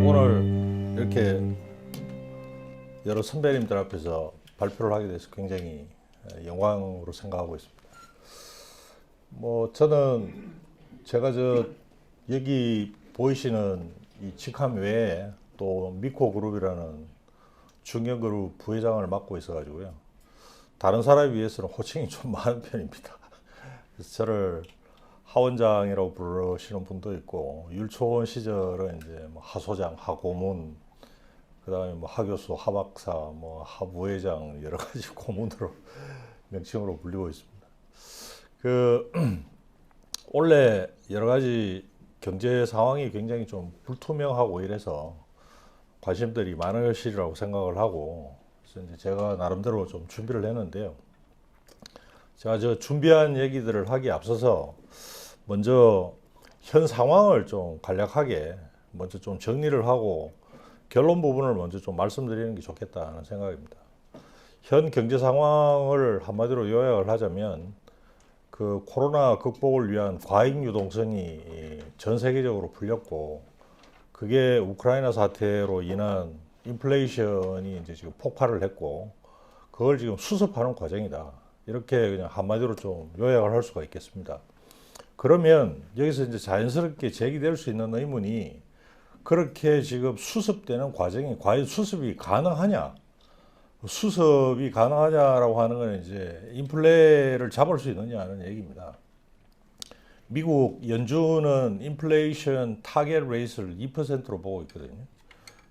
오늘 이렇게 여러 선배님들 앞에서 발표를 하게 돼서 굉장히 영광으로 생각하고 있습니다. 저는 제가 여기 보이시는 이 직함 외에 또 미코 그룹이라는 중견그룹 부회장을 맡고 있어가지고요. 다른 사람에 비해서는 호칭이 좀 많은 편입니다. 그래서 저를 하원장이라고 부르시는 분도 있고, 율초원 시절은 이제 하소장, 하고문, 그다음에 하교수, 하박사, 하부회장 여러 가지 고문으로 명칭으로 불리고 있습니다. 원래 여러 가지 경제 상황이 굉장히 좀 불투명하고 이래서 관심들이 많으시리라고 생각을 하고, 그래서 이제 제가 나름대로 좀 준비를 했는데요. 제가 준비한 얘기들을 하기에 앞서서 먼저 현 상황을 좀 간략하게 먼저 좀 정리를 하고 결론 부분을 먼저 좀 말씀드리는 게 좋겠다는 생각입니다. 현 경제 상황을 한마디로 요약을 하자면 그 코로나 극복을 위한 과잉 유동성이 전 세계적으로 풀렸고, 그게 우크라이나 사태로 인한 인플레이션이 이제 지금 폭발을 했고, 그걸 지금 수습하는 과정이다. 이렇게 그냥 한마디로 좀 요약을 할 수가 있겠습니다. 그러면 여기서 이제 자연스럽게 제기될 수 있는 의문이, 그렇게 지금 수습되는 과정이 과연 수습이 가능하냐? 수습이 가능하냐라고 하는 건 이제 인플레를 잡을 수 있느냐는 얘기입니다. 미국 연준은 인플레이션 타겟 레이스를 2%로 보고 있거든요.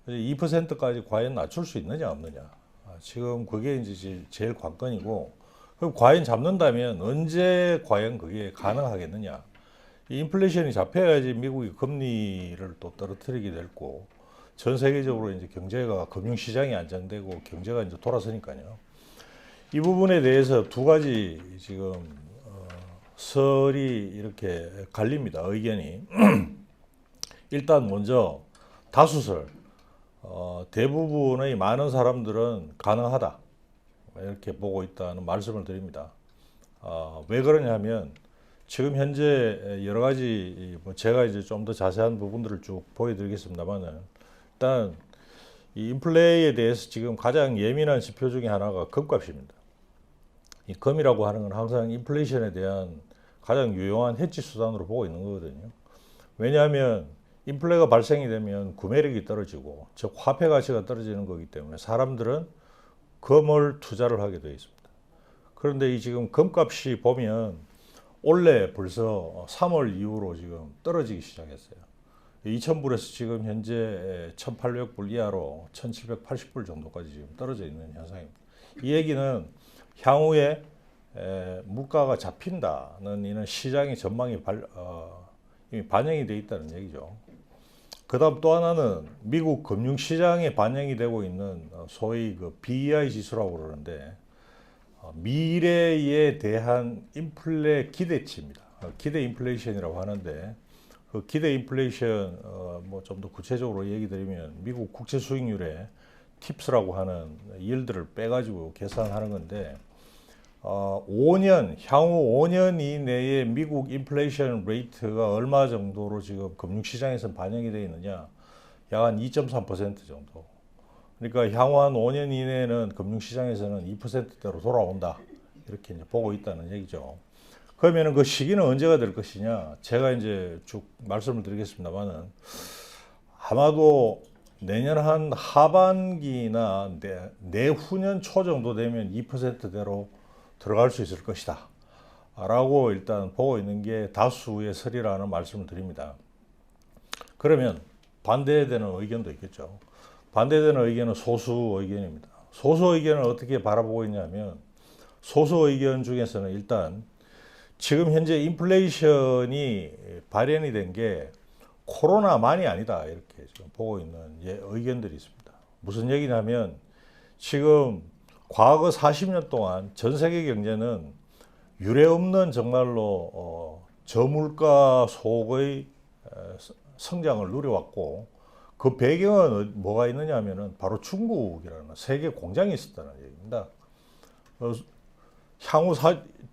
2%까지 과연 낮출 수 있느냐 없느냐. 지금 그게 이제 제일 관건이고, 그럼 과연 잡는다면 언제 과연 그게 가능하겠느냐. 인플레이션이 잡혀야지 미국이 금리를 또 떨어뜨리게 되고, 전 세계적으로 이제 경제가, 금융시장이 안정되고 경제가 이제 돌아서니까요. 이 부분에 대해서 두 가지 지금 설이 이렇게 갈립니다. 의견이. 일단 먼저 다수설, 대부분의 많은 사람들은 가능하다, 이렇게 보고 있다는 말씀을 드립니다. 왜 그러냐면 지금 현재 여러 가지 제가 이제 좀 더 자세한 부분들을 쭉 보여드리겠습니다만은, 일단 이 인플레이에 대해서 지금 가장 예민한 지표 중에 하나가 금값입니다. 이 금이라고 하는 건 항상 인플레이션에 대한 가장 유용한 해지 수단으로 보고 있는 거거든요. 왜냐하면 인플레가 발생이 되면 구매력이 떨어지고, 즉 화폐 가치가 떨어지는 거기 때문에 사람들은 금을 투자를 하게 되어 있습니다. 그런데 이 지금 금값이 보면 올해 벌써 3월 이후로 지금 떨어지기 시작했어요. 2,000불에서 지금 현재 1,800불 이하로 1,780불 정도까지 지금 떨어져 있는 현상입니다. 이 얘기는 향후에 물가가 잡힌다는 이런 시장의 전망이 이미 반영이 되어 있다는 얘기죠. 그 다음 또 하나는 미국 금융시장에 반영이 되고 있는 소위 그 BEI 지수라고 그러는데, 미래에 대한 인플레 기대치입니다. 기대 인플레이션이라고 하는데, 그 기대 인플레이션 좀 더 구체적으로 얘기 드리면 미국 국채 수익률에 팁스라고 하는 일들을 빼가지고 계산하는 건데, 향후 5년 이내에 미국 인플레이션 레이트가 얼마 정도로 지금 금융시장에서 반영이 되어 있느냐, 약 한 2.3% 정도. 그러니까 향후 한 5년 이내에는 금융시장에서는 2%대로 돌아온다, 이렇게 이제 보고 있다는 얘기죠. 그러면은 그 시기는 언제가 될 것이냐, 제가 이제 쭉 말씀을 드리겠습니다만은, 아마도 내년 한 하반기나 내후년 초 정도 되면 2%대로 들어갈 수 있을 것이다 라고 일단 보고 있는 게 다수의 설이라는 말씀을 드립니다. 그러면 반대되는 의견도 있겠죠. 반대되는 의견은 소수 의견입니다. 소수 의견을 어떻게 바라보고 있냐면, 소수 의견 중에서는 일단 지금 현재 인플레이션이 발현이 된 게 코로나만이 아니다, 이렇게 지금 보고 있는 의견들이 있습니다. 무슨 얘기냐면, 지금 과거 40년 동안 전 세계 경제는 유례없는 정말로 저물가 속의 성장을 누려왔고, 그 배경은 뭐가 있느냐 하면은 바로 중국이라는 세계 공장이 있었다는 얘기입니다.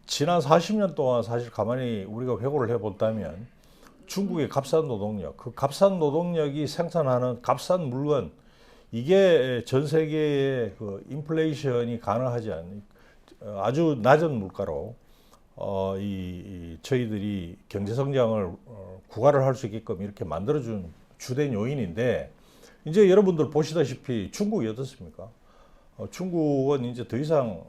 지난 40년 동안 사실 가만히 우리가 회고를 해본다면 중국의 값싼 노동력, 그 값싼 노동력이 생산하는 값싼 물건, 이게 전 세계의 그 인플레이션이 가능하지 않는 아주 낮은 물가로 저희들이 경제 성장을 구가를 할 수 있게끔 이렇게 만들어준 주된 요인인데, 이제 여러분들 보시다시피 중국이 어떻습니까? 중국은 이제 더 이상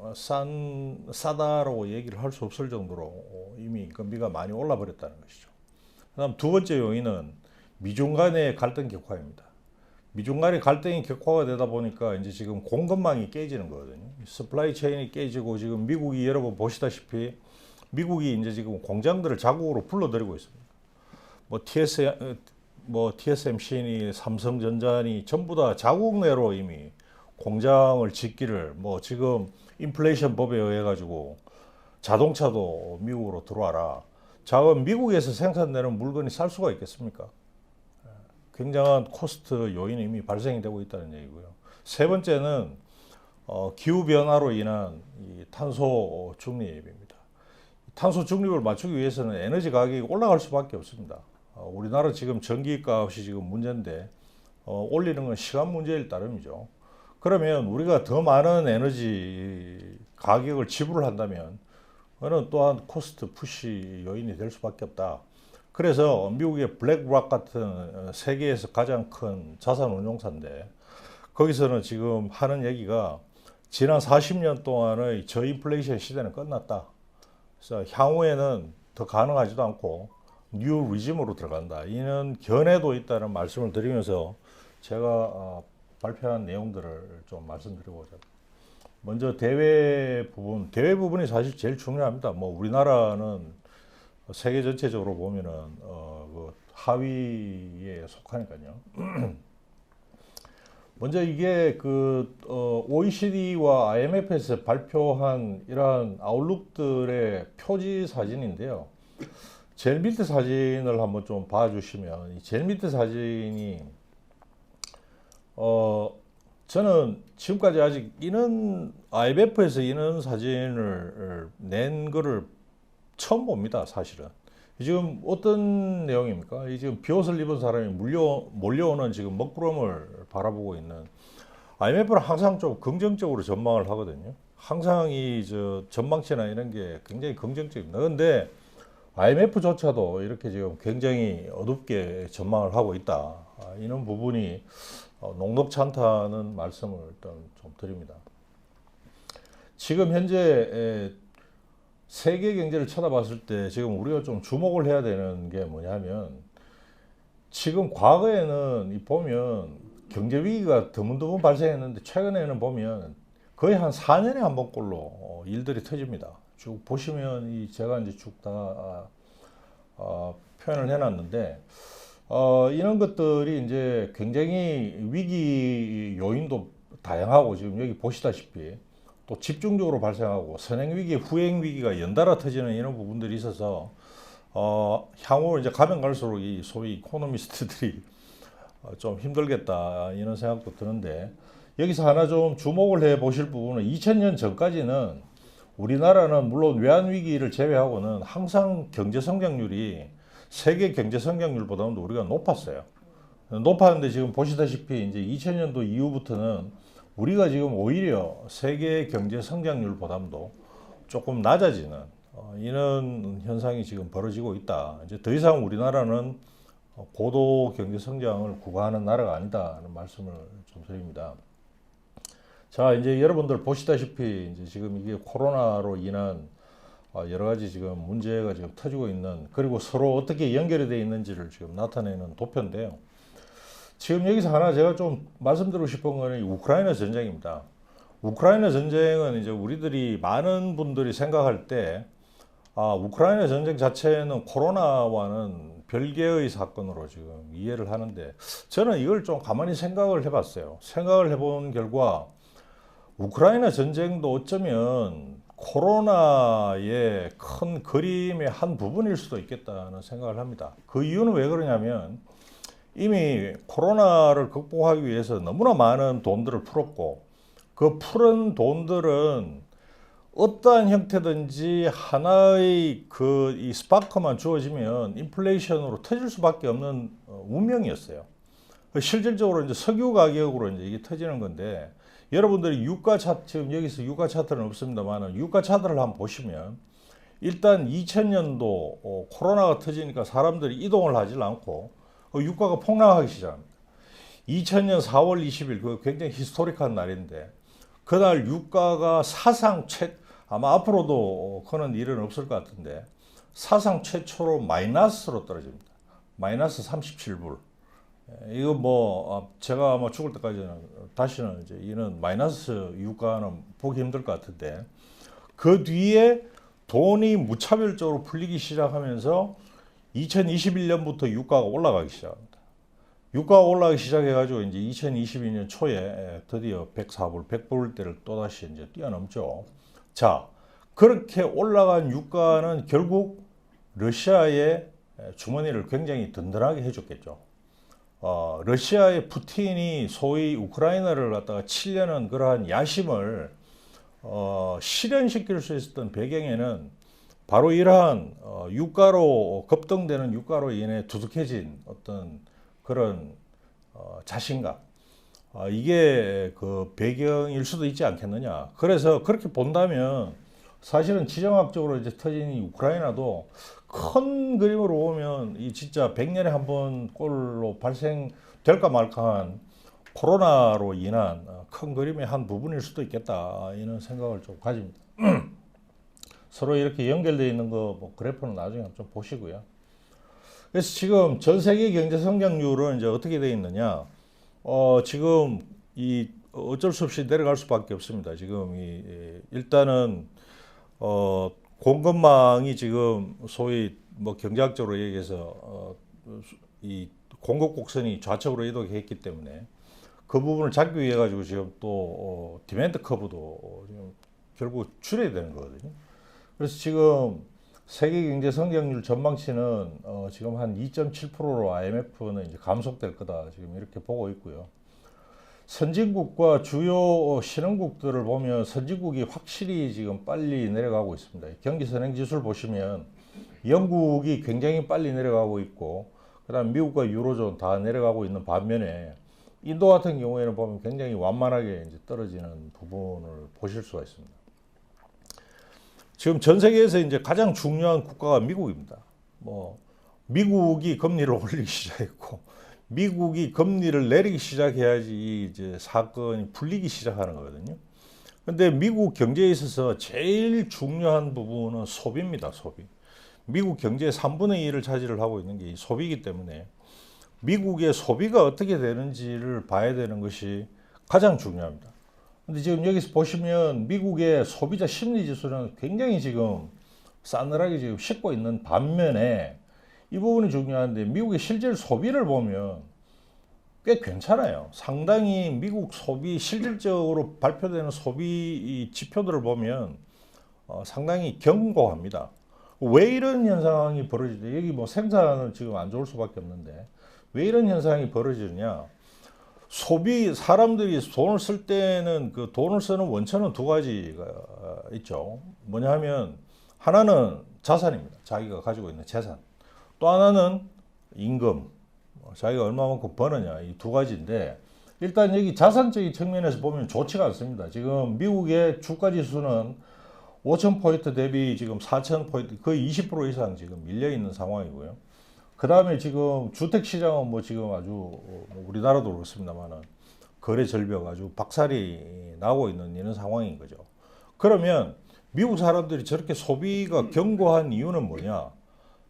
싸다라고 얘기를 할 수 없을 정도로 이미 인건비가 많이 올라 버렸다는 것이죠. 그다음 두 번째 요인은 미중 간의 갈등 격화입니다. 미중 간의 갈등이 격화가 되다 보니까 이제 지금 공급망이 깨지는 거거든요. 서플라이 체인이 깨지고, 지금 미국이 여러분 보시다시피 미국이 이제 지금 공장들을 자국으로 불러들이고 있습니다. TSMC니 삼성전자니 전부 다 자국 내로 이미 공장을 짓기를, 지금 인플레이션 법에 의해 가지고 자동차도 미국으로 들어와라. 자, 그럼 미국에서 생산되는 물건이 쌀 수가 있겠습니까? 굉장한 코스트 요인이 이미 발생이 되고 있다는 얘기고요. 세 번째는 기후 변화로 인한 이 탄소 중립입니다. 탄소 중립을 맞추기 위해서는 에너지 가격이 올라갈 수밖에 없습니다. 우리나라 지금 전기값이 지금 문제인데 올리는 건 시간 문제일 따름이죠. 그러면 우리가 더 많은 에너지 가격을 지불을 한다면 그는 또한 코스트 푸시 요인이 될 수밖에 없다. 그래서 미국의 블랙락 같은 세계에서 가장 큰 자산 운용사인데, 거기서는 지금 하는 얘기가 지난 40년 동안의 저인플레이션 시대는 끝났다. 그래서 향후에는 더 가능하지도 않고 뉴 리즘으로 들어간다. 이런 견해도 있다는 말씀을 드리면서 제가 발표한 내용들을 좀 말씀드리고자 합니다. 먼저 대외 부분이 사실 제일 중요합니다. 우리나라는 세계 전체적으로 보면은 그 하위에 속하니까요. 먼저 이게 OECD와 IMF에서 발표한 이러한 아웃룩들의 표지 사진인데요. 제일 밑에 사진을 한번 좀 봐주시면, 이 제일 밑에 사진이 저는 지금까지 아직 IMF에서 이런 사진을 낸 거를 처음 봅니다, 사실은. 지금 어떤 내용입니까? 지금 비옷을 입은 사람이 몰려오는 지금 먹구름을 바라보고 있는, IMF는 항상 좀 긍정적으로 전망을 하거든요. 항상 전망치나 이런 게 굉장히 긍정적입니다. 그런데 IMF조차도 이렇게 지금 굉장히 어둡게 전망을 하고 있다. 이런 부분이 녹록치 않다는 말씀을 일단 좀 드립니다. 지금 현재 세계 경제를 쳐다봤을 때 지금 우리가 좀 주목을 해야 되는 게 뭐냐면, 지금 과거에는 보면 경제 위기가 드문드문 발생했는데 최근에는 보면 거의 한 4년에 한 번꼴로 일들이 터집니다. 쭉 보시면 제가 이제 쭉 다 표현을 해놨는데, 이런 것들이 이제 굉장히 위기 요인도 다양하고, 지금 여기 보시다시피 또 집중적으로 발생하고 선행 위기, 후행 위기가 연달아 터지는 이런 부분들이 있어서 향후 이제 가면 갈수록 이 소위 이코노미스트들이 좀 힘들겠다 이런 생각도 드는데, 여기서 하나 좀 주목을 해 보실 부분은 2000년 전까지는 우리나라는 물론 외환 위기를 제외하고는 항상 경제 성장률이 세계 경제 성장률보다는 우리가 높았어요. 높았는데 지금 보시다시피 이제 2000년도 이후부터는 우리가 지금 오히려 세계 경제 성장률보다도 조금 낮아지는 이런 현상이 지금 벌어지고 있다. 이제 더 이상 우리나라는 고도 경제 성장을 구가하는 나라가 아니다는 말씀을 좀 드립니다. 자, 이제 여러분들 보시다시피 이제 지금 이게 코로나로 인한 여러 가지 지금 문제가 지금 터지고 있는, 그리고 서로 어떻게 연결이 되어 있는지를 지금 나타내는 도표인데요. 지금 여기서 하나 제가 좀 말씀드리고 싶은 거는 우크라이나 전쟁입니다. 우크라이나 전쟁은 이제 우리들이 많은 분들이 생각할 때 우크라이나 전쟁 자체는 코로나와는 별개의 사건으로 지금 이해를 하는데, 저는 이걸 좀 가만히 생각을 해봤어요. 생각을 해본 결과 우크라이나 전쟁도 어쩌면 코로나의 큰 그림의 한 부분일 수도 있겠다는 생각을 합니다. 그 이유는 왜 그러냐면, 이미 코로나를 극복하기 위해서 너무나 많은 돈들을 풀었고, 그 푸른 돈들은 어떠한 형태든지 하나의 이 스파크만 주어지면 인플레이션으로 터질 수밖에 없는 운명이었어요. 실질적으로 이제 석유 가격으로 이제 이게 터지는 건데, 여러분들이 유가 차트, 지금 여기서 유가 차트는 없습니다만 유가 차트를 한번 보시면, 일단 2000년도 코로나가 터지니까 사람들이 이동을 하질 않고 유가가 폭락하기 시작합니다. 2000년 4월 20일, 그 굉장히 히스토릭한 날인데, 그날 유가가 아마 앞으로도 그런 일은 없을 것 같은데, 사상 최초로 마이너스로 떨어집니다. 마이너스 37불. 이거 제가 아마 죽을 때까지는 다시는 이제 이런 마이너스 유가는 보기 힘들 것 같은데, 그 뒤에 돈이 무차별적으로 풀리기 시작하면서 2021년부터 유가가 올라가기 시작합니다. 유가가 올라가기 시작해가지고 이제 2022년 초에 드디어 104불, 100불대를 또다시 이제 뛰어넘죠. 자, 그렇게 올라간 유가는 결국 러시아의 주머니를 굉장히 든든하게 해줬겠죠. 러시아의 푸틴이 소위 우크라이나를 갖다가 치려는 그러한 야심을 실현시킬 수 있었던 배경에는 바로 이러한 유가로 급등되는 유가로 인해 두둑해진 어떤 그런 자신감, 이게 그 배경일 수도 있지 않겠느냐. 그래서 그렇게 본다면 사실은 지정학적으로 이제 터진 이 우크라이나도 큰 그림으로 보면 이 진짜 100년에 한 번 꼴로 발생될까 말까한 코로나로 인한 큰 그림의 한 부분일 수도 있겠다, 이런 생각을 좀 가집니다. 서로 이렇게 연결되어 있는 거 그래프는 나중에 좀 보시고요. 그래서 지금 전 세계 경제 성장률은 이제 어떻게 되어 있느냐? 지금 어쩔 수 없이 내려갈 수밖에 없습니다. 지금 일단은 공급망이 지금 소위 경제학적으로 얘기해서 이 공급 곡선이 좌측으로 이동했기 때문에 그 부분을 잡기 위해 가지고 지금 또 디맨드 커브도 지금 결국 줄여야 되는 거거든요. 그래서 지금 세계 경제 성장률 전망치는 지금 한 2.7%로 IMF는 이제 감속될 거다, 지금 이렇게 보고 있고요. 선진국과 주요 신흥국들을 보면 선진국이 확실히 지금 빨리 내려가고 있습니다. 경기 선행 지수를 보시면 영국이 굉장히 빨리 내려가고 있고, 그다음 미국과 유로존 다 내려가고 있는 반면에 인도 같은 경우에는 보면 굉장히 완만하게 이제 떨어지는 부분을 보실 수가 있습니다. 지금 전 세계에서 이제 가장 중요한 국가가 미국입니다. 미국이 금리를 올리기 시작했고, 미국이 금리를 내리기 시작해야지 이제 사건이 풀리기 시작하는 거거든요. 근데 미국 경제에 있어서 제일 중요한 부분은 소비입니다, 소비. 미국 경제의 3분의 1을 차지를 하고 있는 게 이 소비이기 때문에 미국의 소비가 어떻게 되는지를 봐야 되는 것이 가장 중요합니다. 근데 지금 여기서 보시면 미국의 소비자 심리 지수는 굉장히 지금 싸늘하게 지금 식고 있는 반면에 이 부분이 중요한데, 미국의 실질 소비를 보면 꽤 괜찮아요. 상당히 미국 소비, 실질적으로 발표되는 소비 지표들을 보면 상당히 견고합니다. 왜 이런 현상이 벌어지죠? 여기 생산은 지금 안 좋을 수밖에 없는데 왜 이런 현상이 벌어지느냐? 사람들이 돈을 쓸 때는 그 돈을 쓰는 원천은 두 가지가 있죠. 뭐냐 하면, 하나는 자산입니다. 자기가 가지고 있는 재산. 또 하나는 임금. 자기가 얼마만큼 버느냐. 이 두 가지인데, 일단 여기 자산적인 측면에서 보면 좋지가 않습니다. 지금 미국의 주가 지수는 5,000포인트 대비 지금 4,000포인트, 거의 20% 이상 지금 밀려 있는 상황이고요. 그 다음에 지금 주택시장은 지금 아주 우리나라도 그렇습니다만은 거래 절벽 아주 박살이 나고 있는 이런 상황인 거죠. 그러면 미국 사람들이 저렇게 소비가 견고한 이유는 뭐냐?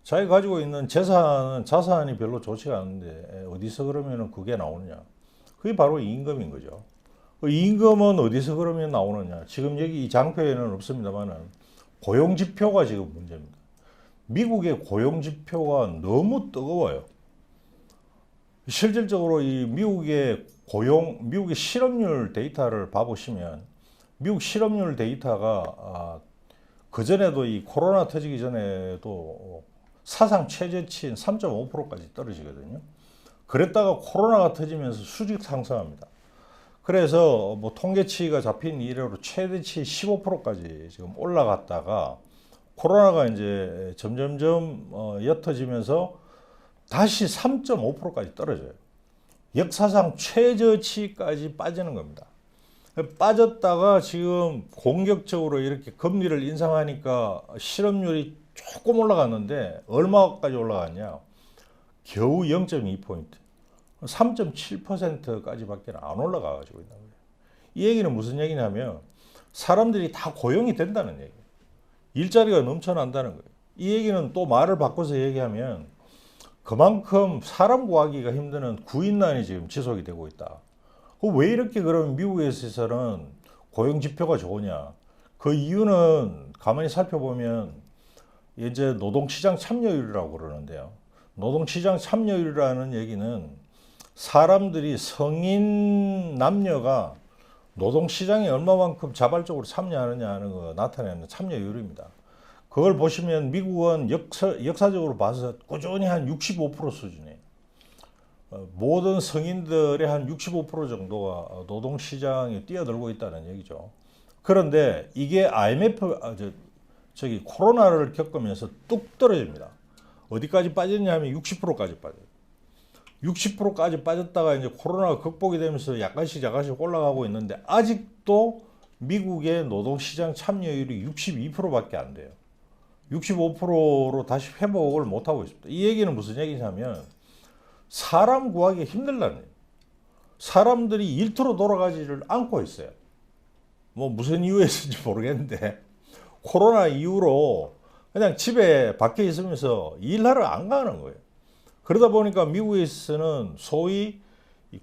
자기가 가지고 있는 자산이 별로 좋지가 않은데 어디서 그러면 그게 나오느냐? 그게 바로 임금인 거죠. 그 임금은 어디서 그러면 나오느냐? 지금 여기 이 장표에는 없습니다만은 고용지표가 지금 문제입니다. 미국의 고용지표가 너무 뜨거워요. 실질적으로 이 미국의 실업률 데이터를 봐보시면, 미국 실업률 데이터가 그전에도 이 코로나 터지기 전에도 사상 최저치인 3.5%까지 떨어지거든요. 그랬다가 코로나가 터지면서 수직 상승합니다. 그래서 뭐 통계치가 잡힌 이래로 최대치 15%까지 지금 올라갔다가 코로나가 이제 점점점 옅어지면서 다시 3.5%까지 떨어져요. 역사상 최저치까지 빠지는 겁니다. 빠졌다가 지금 공격적으로 이렇게 금리를 인상하니까 실업률이 조금 올라갔는데 얼마까지 올라갔냐? 겨우 0.2포인트. 3.7%까지밖에 안 올라가가지고 있는 거예요. 이 얘기는 무슨 얘기냐면 사람들이 다 고용이 된다는 얘기예요. 일자리가 넘쳐난다는 거예요. 이 얘기는 또 말을 바꿔서 얘기하면 그만큼 사람 구하기가 힘드는 구인난이 지금 지속이 되고 있다. 왜 이렇게 그러면 미국에서는 고용 지표가 좋으냐? 그 이유는 가만히 살펴보면 이제 노동시장 참여율이라고 그러는데요. 노동시장 참여율이라는 얘기는 사람들이 성인 남녀가 노동시장에 얼마만큼 자발적으로 참여하느냐 하는 거 나타내는 참여율입니다. 그걸 보시면 미국은 역사적으로 봐서 꾸준히 한 65% 수준이에요. 모든 성인들의 한 65% 정도가 노동시장에 뛰어들고 있다는 얘기죠. 그런데 이게 IMF, 코로나를 겪으면서 뚝 떨어집니다. 어디까지 빠졌냐 하면 60%까지 빠져요. 60%까지 빠졌다가 이제 코로나가 극복이 되면서 약간씩 올라가고 있는데 아직도 미국의 노동시장 참여율이 62%밖에 안 돼요. 65%로 다시 회복을 못하고 있습니다. 이 얘기는 무슨 얘기냐면 사람 구하기 힘들다는 얘기예요. 사람들이 일터로 돌아가지를 않고 있어요. 뭐 무슨 이유에서인지 모르겠는데 코로나 이후로 그냥 집에 밖에 있으면서 일하러 안 가는 거예요. 그러다 보니까 미국에서는 소위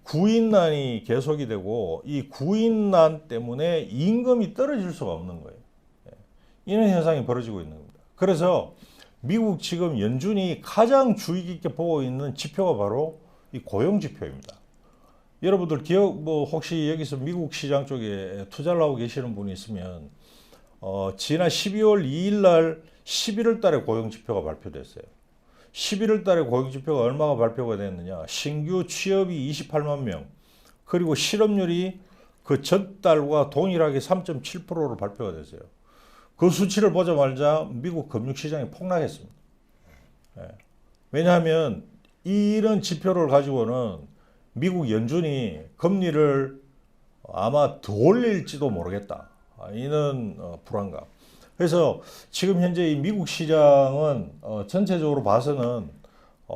구인난이 계속이 되고 이 구인난 때문에 임금이 떨어질 수가 없는 거예요. 이런 현상이 벌어지고 있는 겁니다. 그래서 미국 지금 연준이 가장 주의 깊게 보고 있는 지표가 바로 이 고용 지표입니다. 여러분들 혹시 여기서 미국 시장 쪽에 투자를 하고 계시는 분이 있으면 지난 12월 2일 날 11월 달에 고용 지표가 발표됐어요. 11월 달에 고용 지표가 얼마가 발표가 됐느냐? 신규 취업이 28만 명, 그리고 실업률이 그 전달과 동일하게 3.7%로 발표가 됐어요. 그 수치를 보자마자 미국 금융시장이 폭락했습니다. 왜냐하면 이런 지표를 가지고는 미국 연준이 금리를 아마 더 올릴지도 모르겠다. 이는 불안감. 그래서 지금 현재 이 미국 시장은 전체적으로 봐서는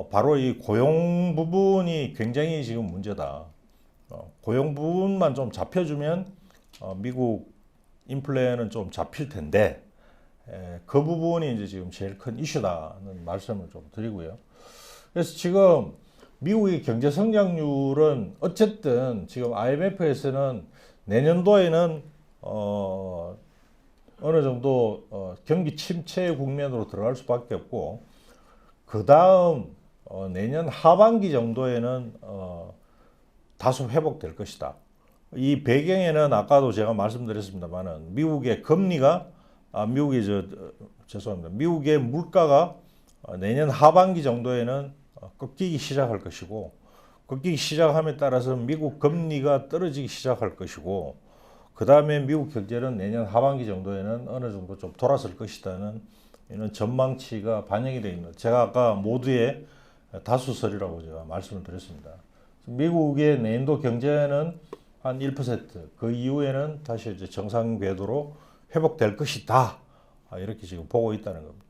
바로 이 고용 부분이 굉장히 지금 문제다. 고용 부분만 좀 잡혀주면 미국 인플레는 좀 잡힐 텐데 그 부분이 이제 지금 제일 큰 이슈다는 말씀을 좀 드리고요. 그래서 지금 미국의 경제 성장률은 어쨌든 지금 IMF에서는 내년도에는 어느 정도 경기 침체 국면으로 들어갈 수밖에 없고 그 다음 내년 하반기 정도에는 다소 회복될 것이다. 이 배경에는 아까도 제가 말씀드렸습니다만은 미국의 금리가 미국의 물가가 내년 하반기 정도에는 꺾이기 시작할 것이고 꺾이기 시작함에 따라서 미국 금리가 떨어지기 시작할 것이고 그 다음에 미국 경제는 내년 하반기 정도에는 어느 정도 좀 돌아설 것이라는 이런 전망치가 반영이 되어 있는 제가 아까 모두의 다수설이라고 제가 말씀을 드렸습니다. 미국의 내년도 경제는 한 1%, 그 이후에는 다시 이제 정상 궤도로 회복될 것이다. 이렇게 지금 보고 있다는 겁니다.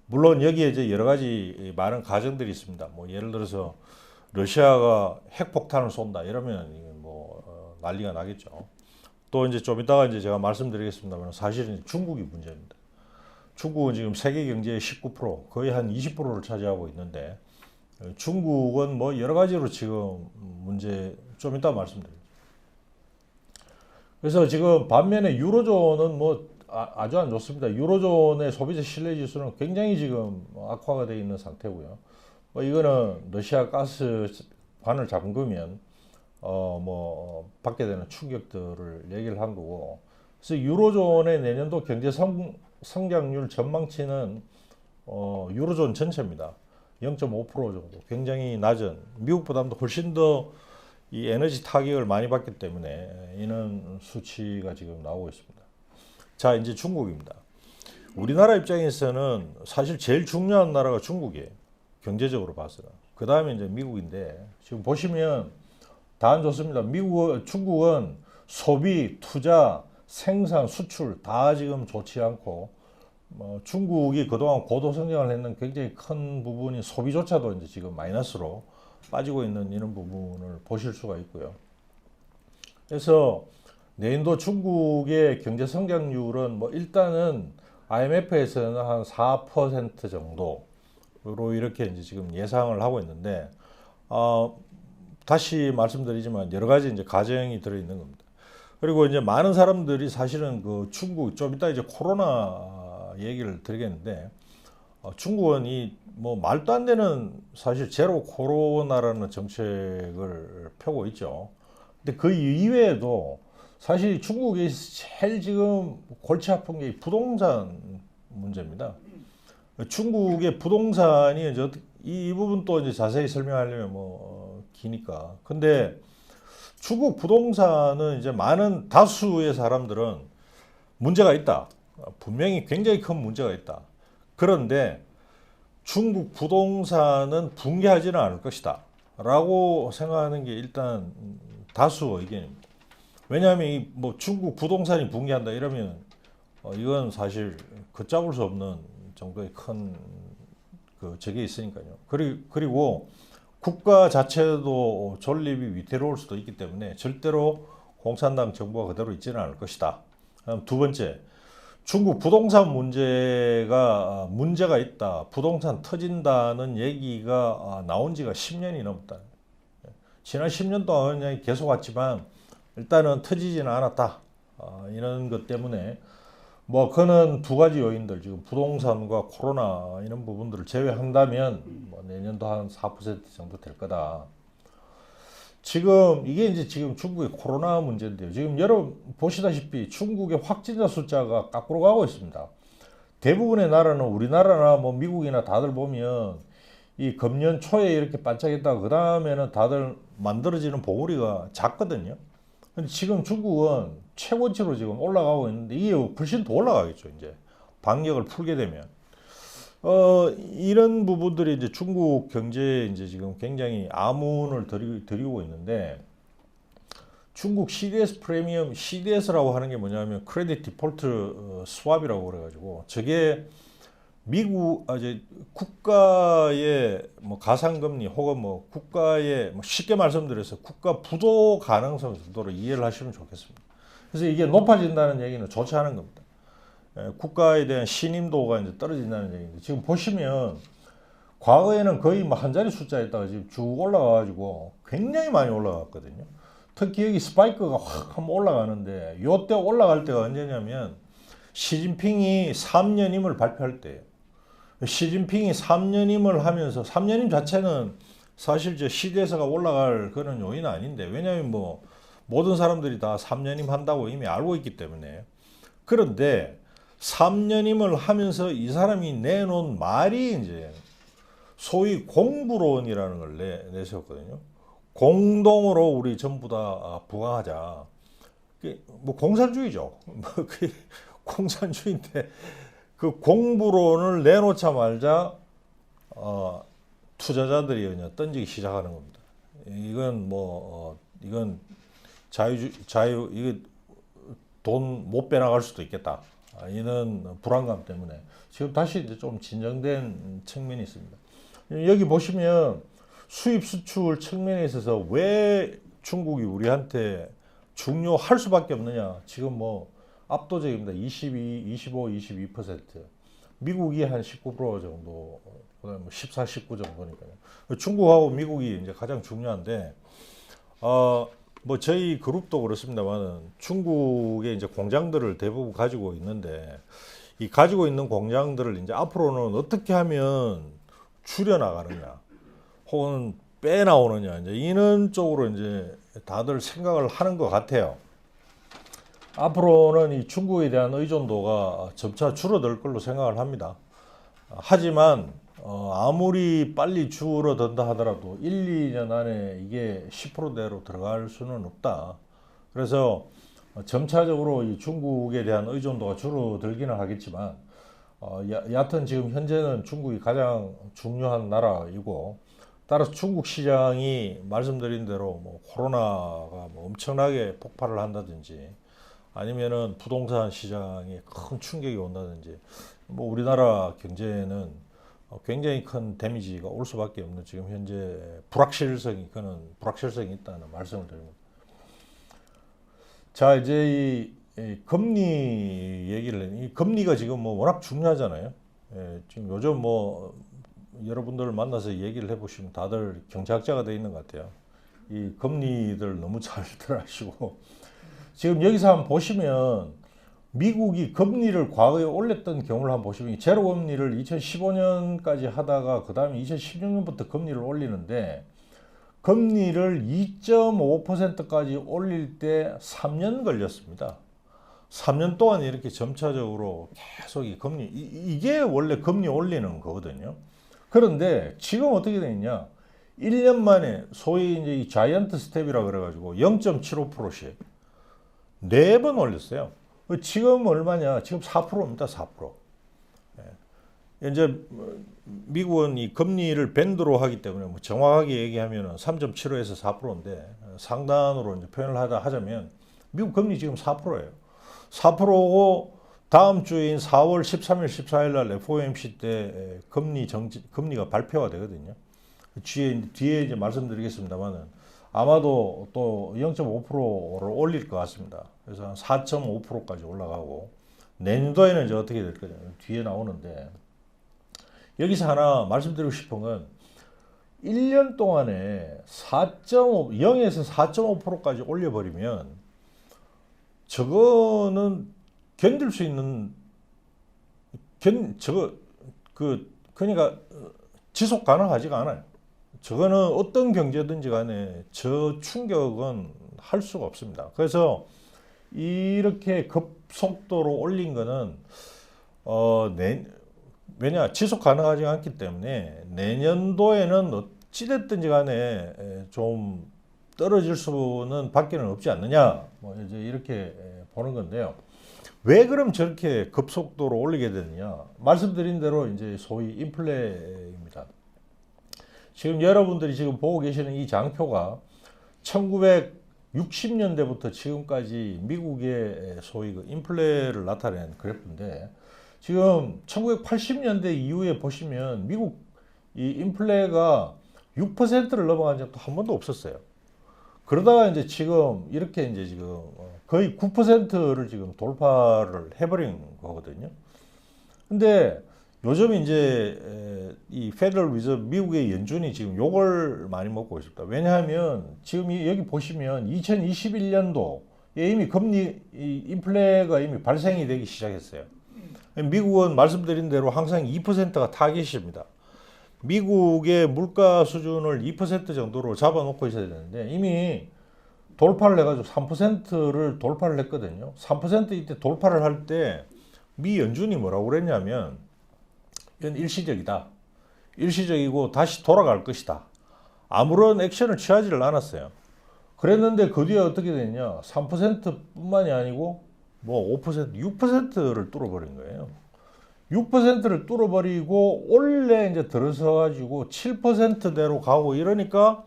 물론 여기에 이제 여러 가지 많은 가정들이 있습니다. 뭐 예를 들어서 러시아가 핵폭탄을 쏜다 이러면 난리가 나겠죠. 또 이제 좀 이따가 이제 제가 말씀드리겠습니다만 사실은 중국이 문제입니다. 중국은 지금 세계 경제의 19%, 거의 한 20%를 차지하고 있는데 중국은 뭐 여러 가지로 지금 문제 좀 이따 말씀드리겠습니다. 그래서 지금 반면에 유로존은 아주 안 좋습니다. 유로존의 소비자 신뢰 지수는 굉장히 지금 악화가 되어 있는 상태고요. 이거는 러시아 가스관을 잠그면 받게 되는 충격들을 얘기를 한 거고. 그래서 유로존의 내년도 경제 성장률 전망치는 유로존 전체입니다. 0.5% 정도. 굉장히 낮은, 미국보다도 훨씬 더 이 에너지 타격을 많이 받기 때문에 이런 수치가 지금 나오고 있습니다. 자, 이제 중국입니다. 우리나라 입장에서는 사실 제일 중요한 나라가 중국이에요. 경제적으로 봐서는. 그 다음에 이제 미국인데, 지금 보시면 다 안 좋습니다. 중국은 소비, 투자, 생산, 수출 다 지금 좋지 않고, 중국이 그동안 고도 성장을 했는 굉장히 큰 부분이 소비조차도 이제 지금 마이너스로 빠지고 있는 이런 부분을 보실 수가 있고요. 그래서 내년도 중국의 경제 성장률은 뭐 일단은 IMF에서는 한 4% 정도로 이렇게 이제 지금 예상을 하고 있는데, 다시 말씀드리지만 여러 가지 이제 가정이 들어있는 겁니다. 그리고 이제 많은 사람들이 사실은 그 중국, 좀 이따 이제 코로나 얘기를 드리겠는데, 중국은 이 뭐 말도 안 되는 사실 제로 코로나라는 정책을 펴고 있죠. 근데 그 이외에도 사실 중국이 제일 지금 골치 아픈 게 부동산 문제입니다. 중국의 부동산이 이제 이 부분 또 이제 자세히 설명하려면 뭐 기니까. 근데 중국 부동산은 이제 많은 다수의 사람들은 문제가 있다. 분명히 굉장히 큰 문제가 있다. 그런데 중국 부동산은 붕괴하지는 않을 것이다. 라고 생각하는 게 일단 다수 의견입니다. 왜냐하면 이 뭐 중국 부동산이 붕괴한다 이러면 이건 사실 걷잡을 수 없는 정도의 큰 그 적이 있으니까요. 그리고 국가 자체도 존립이 위태로울 수도 있기 때문에 절대로 공산당 정부가 그대로 있지는 않을 것이다. 두 번째, 중국 부동산 문제가 있다. 부동산 터진다는 얘기가 나온 지가 10년이 넘었다. 지난 10년 동안 그냥 계속 왔지만 일단은 터지지는 않았다. 이런 것 때문에 뭐 그는 두 가지 요인들, 지금 부동산과 코로나 이런 부분들을 제외한다면 뭐 내년도 한 4% 정도 될 거다. 지금 이게 이제 지금 중국의 코로나 문제인데요. 지금 여러분 보시다시피 중국의 확진자 숫자가 거꾸로 가고 있습니다. 대부분의 나라는 우리나라나 뭐 미국이나 다들 보면 이 금년 초에 이렇게 반짝했다가 그 다음에는 다들 만들어지는 봉우리가 작거든요. 근데 지금 중국은 최고치로 지금 올라가고 있는데 이게 훨씬 더 올라가겠죠. 이제 방역을 풀게 되면. 이런 부분들이 이제 중국 경제에 이제 지금 굉장히 암운을 들이고 있는데, 중국 CDS 프리미엄, CDS라고 하는 게 뭐냐면 크레딧 디폴트 스왑이라고 그래가지고, 저게 미국 이제 국가의 뭐 가상금리 혹은 뭐 국가의 뭐 쉽게 말씀드려서 국가 부도 가능성 정도로 이해를 하시면 좋겠습니다. 그래서 이게 높아진다는 얘기는 좋지 않은 겁니다. 국가에 대한 신임도가 이제 떨어진다는 얘기인데, 지금 보시면 과거에는 거의 뭐 한 자리 숫자에다가 지금 쭉 올라가가지고 굉장히 많이 올라갔거든요. 특히 여기 스파이크가 확 한번 올라가는데, 요때 올라갈 때가 언제냐면 시진핑이 3년임을 발표할 때예요. 시진핑이 3년임을 하면서, 3년임 자체는 사실 저 CDS가 올라갈 그런 요인은 아닌데, 왜냐하면 뭐 모든 사람들이 다 3년임 한다고 이미 알고 있기 때문에. 그런데 3년임을 하면서 이 사람이 내놓은 말이 이제 소위 공부론이라는 걸 내셨거든요. 공동으로 우리 전부 다 부강하자. 뭐 공산주의죠. 그 공산주의인데 그 공부론을 내놓자마자 투자자들이 그냥 던지기 시작하는 겁니다. 이건 이건 이거 돈 못 빼나갈 수도 있겠다. 이런 불안감 때문에 지금 다시 이제 좀 진정된 측면이 있습니다. 여기 보시면 수입 수출 측면에 있어서 왜 중국이 우리한테 중요할 수밖에 없느냐. 지금 뭐 압도적입니다. 25, 22%. 미국이 한 19% 정도, 그다음에 14, 19 정도니까요. 중국하고 미국이 이제 가장 중요한데, 뭐 저희 그룹도 그렇습니다만은 중국의 이제 공장들을 대부분 가지고 있는데, 이 가지고 있는 공장들을 이제 앞으로는 어떻게 하면 줄여나가느냐, 혹은 빼나오느냐, 이제 이런 쪽으로 이제 다들 생각을 하는 것 같아요. 앞으로는 이 중국에 대한 의존도가 점차 줄어들 걸로 생각을 합니다. 하지만 아무리 빨리 줄어든다 하더라도 1, 2년 안에 이게 10%대로 들어갈 수는 없다. 그래서 점차적으로 이 중국에 대한 의존도가 줄어들기는 하겠지만, 여하튼 지금 현재는 중국이 가장 중요한 나라이고, 따라서 중국 시장이 말씀드린 대로 뭐 코로나가 뭐 엄청나게 폭발을 한다든지, 아니면은 부동산 시장에 큰 충격이 온다든지, 뭐 우리나라 경제에는 굉장히 큰 데미지가 올 수밖에 없는 지금 현재 그는 불확실성이 있다는 말씀을 드립니다. 자, 이제 이 금리 얘기를 이 금리가 지금 뭐 워낙 중요하잖아요. 예, 지금 요즘 뭐 여러분들 만나서 얘기를 해보시면 다들 경제학자가 돼 있는 것 같아요. 이 금리들 너무 잘들 하시고 지금 여기서 한번 보시면 미국이 금리를 과거에 올렸던 경우를 한번 보시면 제로 금리를 2015년까지 하다가 그 다음에 2016년부터 금리를 올리는데 금리를 2.5%까지 올릴 때 3년 걸렸습니다. 3년 동안 이렇게 점차적으로 계속 이 금리, 이게 원래 금리 올리는 거거든요. 그런데 지금 어떻게 되느냐? 1년 만에 소위 이제 이 자이언트 스텝이라 그래가지고 0.75%씩 4번 올렸어요. 지금 얼마냐? 지금 4%입니다. 4%. 이제 미국은 이 금리를 밴드로 하기 때문에 뭐 정확하게 얘기하면 3.75에서 4%인데 상단으로 이제 표현을 하자면 미국 금리 지금 4%예요. 4%고 다음 주인 4월 13일, 14일 날 FOMC 때 금리가 발표가 되거든요. 뒤에 이제 말씀드리겠습니다만은 아마도 또 0.5%를 올릴 것 같습니다. 그래서 한 4.5%까지 올라가고 내년도에는 이제 어떻게 될 거냐 뒤에 나오는데 여기서 하나 말씀드리고 싶은 건 1년 동안에 0에서 4.5%까지 올려버리면 저거는 견딜 수 있는 그러니까 지속 가능하지가 않아요. 저거는 어떤 경제든지 간에 저 충격은 할 수가 없습니다. 그래서 이렇게 급속도로 올린 거는 왜냐 지속 가능하지 않기 때문에 내년도에는 어찌됐든지 간에 좀 떨어질 수는 밖에는 없지 않느냐 뭐 이제 이렇게 보는 건데요. 왜 그럼 저렇게 급속도로 올리게 되느냐? 말씀드린 대로 이제 소위 인플레입니다. 지금 여러분들이 지금 보고 계시는 이 장표가 1960년대부터 지금까지 미국의 소위 그 인플레를 나타낸 그래프인데 지금 1980년대 이후에 보시면 미국 이 인플레가 6%를 넘어간 적도 한 번도 없었어요. 그러다가 이제 지금 이렇게 이제 지금 거의 9%를 지금 돌파를 해버린 거거든요. 근데 요즘 이제 이 페더럴 리저브 미국의 연준이 지금 욕을 많이 먹고 있습니다. 왜냐하면 지금 여기 보시면 2021년도에 이미 인플레가 이미 발생이 되기 시작했어요. 미국은 말씀드린 대로 항상 2%가 타깃입니다. 미국의 물가 수준을 2% 정도로 잡아놓고 있어야 되는데 이미 돌파를 해가지고 3%를 돌파를 했거든요. 3% 이때 돌파를 할 때 미 연준이 뭐라고 그랬냐면 이건 일시적이다. 일시적이고 다시 돌아갈 것이다. 아무런 액션을 취하지를 않았어요. 그랬는데 그 뒤에 어떻게 됐냐? 3%뿐만이 아니고 뭐 5%, 6%를 뚫어버린 거예요. 6%를 뚫어버리고 올해 이제 들어서 가지고 7%대로 가고 이러니까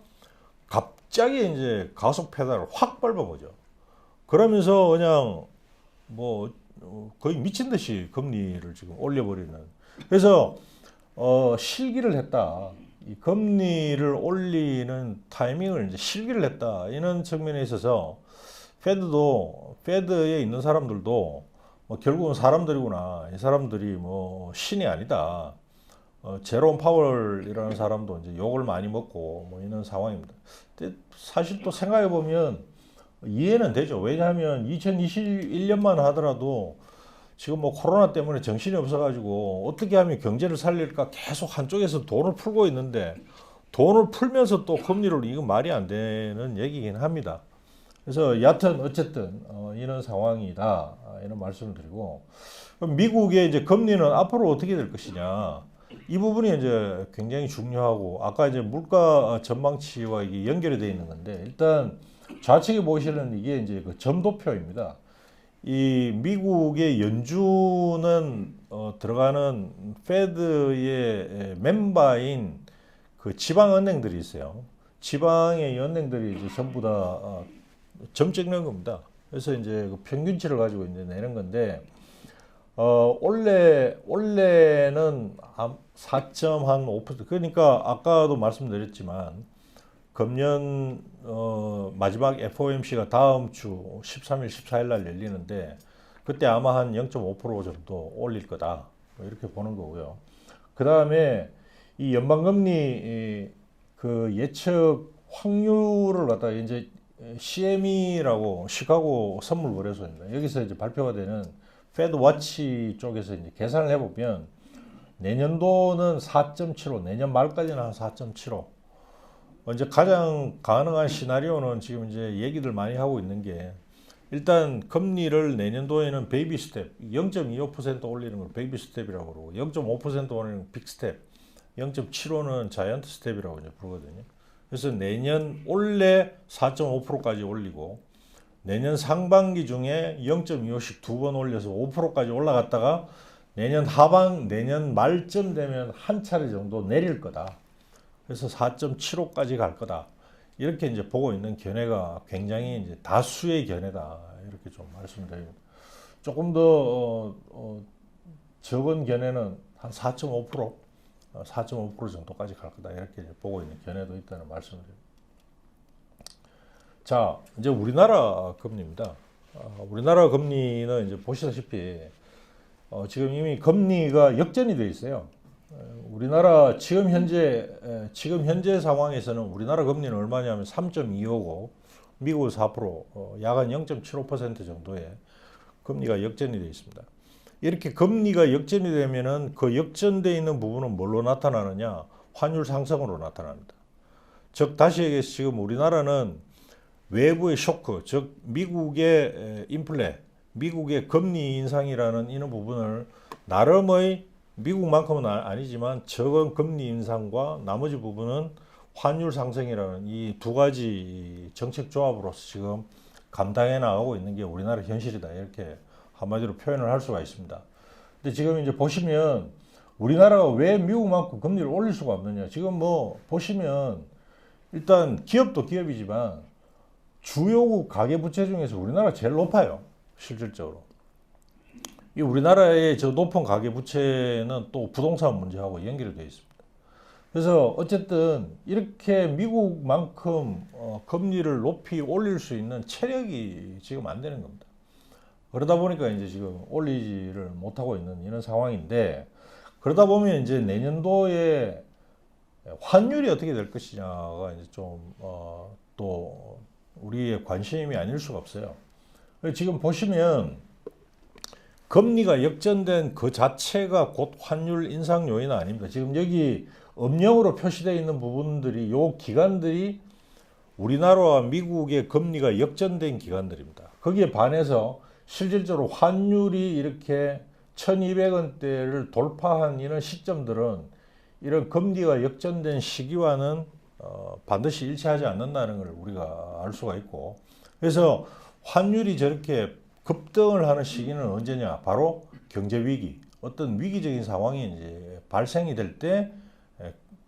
갑자기 이제 가속 페달을 확 밟아보죠. 그러면서 그냥 뭐 거의 미친 듯이 금리를 지금 올려버리는. 그래서 실기를 했다. 이 금리를 올리는 타이밍을 이제 실기를 했다. 이런 측면에 있어서 페드에 있는 사람들도 뭐 결국은 사람들이구나. 이 사람들이 뭐 신이 아니다. 제롬 파월이라는 사람도 이제 욕을 많이 먹고 뭐 이런 상황입니다. 근데 사실 또 생각해 보면 이해는 되죠. 왜냐하면 2021년만 하더라도 지금 뭐 코로나 때문에 정신이 없어가지고 어떻게 하면 경제를 살릴까 계속 한쪽에서 돈을 풀고 있는데 돈을 풀면서 또 금리를 이건 말이 안 되는 얘기긴 합니다. 그래서 여하튼 어쨌든 이런 상황이다 이런 말씀을 드리고 그럼 미국의 이제 금리는 앞으로 어떻게 될 것이냐 이 부분이 이제 굉장히 중요하고 아까 이제 물가 전망치와 이게 연결이 되어 있는 건데 일단 좌측에 보시는 이게 이제 그 점도표입니다. 이 미국의 연준은 들어가는 페드의 멤버인 그 지방 은행들이 있어요. 지방의 은행들이 이제 전부 다 점 찍는 겁니다. 그래서 이제 그 평균치를 가지고 이제 내는 건데 원래는 4.5% 그러니까 아까도 말씀드렸지만 금년 마지막 FOMC가 다음 주 13일, 14일 날 열리는데 그때 아마 한 0.5% 정도 올릴 거다. 뭐 이렇게 보는 거고요. 그 다음에 이 연방금리 그 예측 확률을 갖다가 이제 CME라고 시카고 선물거래소입니다. 여기서 이제 발표가 되는 페드 워치 쪽에서 이제 계산을 해보면 내년도는 4.75, 내년 말까지는 한 4.75. 이제 가장 가능한 시나리오는 지금 이제 얘기들 많이 하고 있는 게 일단 금리를 내년도에는 베이비 스텝 0.25% 올리는 걸 베이비 스텝이라고 그러고 0.5% 올리는 걸 빅 스텝 0.75는 자이언트 스텝이라고 이제 부르거든요. 그래서 내년 올해 4.5%까지 올리고 내년 상반기 중에 0.25씩 두 번 올려서 5%까지 올라갔다가 내년 내년 말쯤 되면 한 차례 정도 내릴 거다. 그래서 4.75까지 갈 거다. 이렇게 이제 보고 있는 견해가 굉장히 이제 다수의 견해다. 이렇게 좀 말씀드립니다. 조금 더 적은 견해는 한 4.5%, 4.5% 정도까지 갈 거다. 이렇게 이제 보고 있는 견해도 있다는 말씀을 드립니다. 자, 이제 우리나라 금리입니다. 우리나라 금리는 이제 보시다시피 지금 이미 금리가 역전이 되어 있어요. 우리나라 지금 현재 상황에서는 우리나라 금리는 얼마냐면 3.25고 미국은 4%, 야간 0.75% 정도의 금리가 역전이 되어 있습니다. 이렇게 금리가 역전이 되면은 그 역전되어 있는 부분은 뭘로 나타나느냐? 환율 상승으로 나타납니다. 즉 다시 얘기해서 지금 우리나라는 외부의 쇼크, 즉 미국의 인플레, 미국의 금리 인상이라는 이런 부분을 나름의 미국만큼은 아니지만 적은 금리 인상과 나머지 부분은 환율 상승이라는 이 두 가지 정책 조합으로서 지금 감당해 나가고 있는 게 우리나라 현실이다. 이렇게 한마디로 표현을 할 수가 있습니다. 근데 지금 이제 보시면 우리나라가 왜 미국만큼 금리를 올릴 수가 없느냐. 지금 뭐 보시면 일단 기업도 기업이지만 주요국 가계부채 중에서 우리나라가 제일 높아요. 실질적으로. 이 우리나라의 저 높은 가계부채는 또 부동산 문제하고 연결이 되어 있습니다. 그래서 어쨌든 이렇게 미국만큼 금리를 높이 올릴 수 있는 체력이 지금 안 되는 겁니다. 그러다 보니까 이제 지금 올리지를 못하고 있는 이런 상황인데 그러다 보면 이제 내년도에 환율이 어떻게 될 것이냐가 이제 좀 또 우리의 관심이 아닐 수가 없어요. 지금 보시면 금리가 역전된 그 자체가 곧 환율 인상 요인은 아닙니다. 지금 여기 음영으로 표시되어 있는 부분들이 요 기간들이 우리나라와 미국의 금리가 역전된 기간들입니다. 거기에 반해서 실질적으로 환율이 이렇게 1200원대를 돌파한 이런 시점들은 이런 금리가 역전된 시기와는 반드시 일치하지 않는다는 걸 우리가 알 수가 있고 그래서 환율이 저렇게 급등을 하는 시기는 언제냐? 바로 경제위기, 어떤 위기적인 상황이 이제 발생이 될 때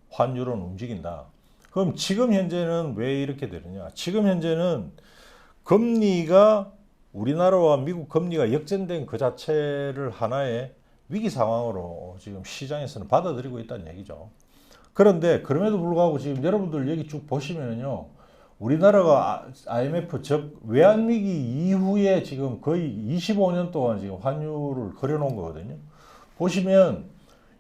환율은 움직인다. 그럼 지금 현재는 왜 이렇게 되느냐? 지금 현재는 금리가 우리나라와 미국 금리가 역전된 그 자체를 하나의 위기 상황으로 지금 시장에서는 받아들이고 있다는 얘기죠. 그런데 그럼에도 불구하고 지금 여러분들 여기 쭉 보시면요. 우리나라가 IMF 즉 외환위기 이후에 지금 거의 25년 동안 지금 환율을 그려놓은 거거든요. 보시면